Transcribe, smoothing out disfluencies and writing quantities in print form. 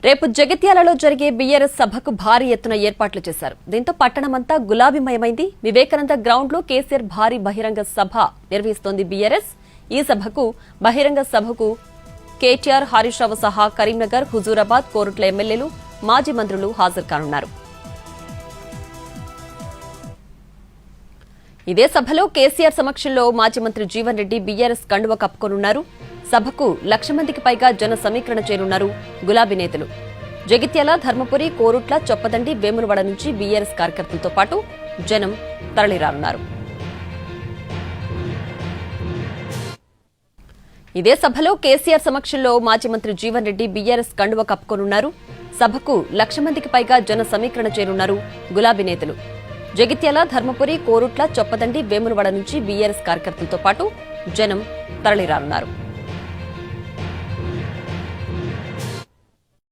రేపు జగిత్యాలలో జరిగే బీఆర్ఎస్ సభకు భారీ ఎత్తున ఏర్పాట్లు చేశారు. దీంతో పట్టణమంతా గులాబీమయమైంది. వివేకానంద గ్రౌండ్ లో కేసీఆర్ భారీ బహిరంగ సభ నిర్వహిస్తోంది బీఆర్ఎస్. ఈ బహిరంగ సభకు కేటీఆర్, హరీష్ రావు సహా కరీంనగర్, హుజూరాబాద్, కోరుట్ల ఎమ్మెల్యేలు, మాజీ మంత్రులు హాజరు కానున్నారు. ఇదే సభలో కేసీఆర్ సమక్షంలో మాజీ మంత్రి జీవన్ రెడ్డి బీఆర్ఎస్ కండువ కప్పుకోనున్నారు. సభకు 1,00,000 మందికి పైగా జన సమీకరణ చేరున్నారు గులాబీ నేతలు. జగిత్యాల, ధర్మపురి, కోరుట్ల, చొప్పదండి, వేములవాడ నుంచి బీఆర్ఎస్ కార్యకర్తలతో పాటు జనం తరలిరానున్నారు. ఇదే సభలో కేసీఆర్ సమక్షంలో మాజీ మంత్రి జీవన్ రెడ్డి బీఆర్ఎస్ కండువ కప్పుకోనున్నారు. సభకు 1,00,000 మందికి పైగా జన సమీకరణ చేరున్నారు గులాబీ నేతలు. జగిత్యాల, ధర్మపురి, కోరుట్ల, చొప్పదండి, వేములవాడ నుంచి బీఆర్ఎస్ కార్యకర్తలతో పాటు జనం తరలిరానున్నారు.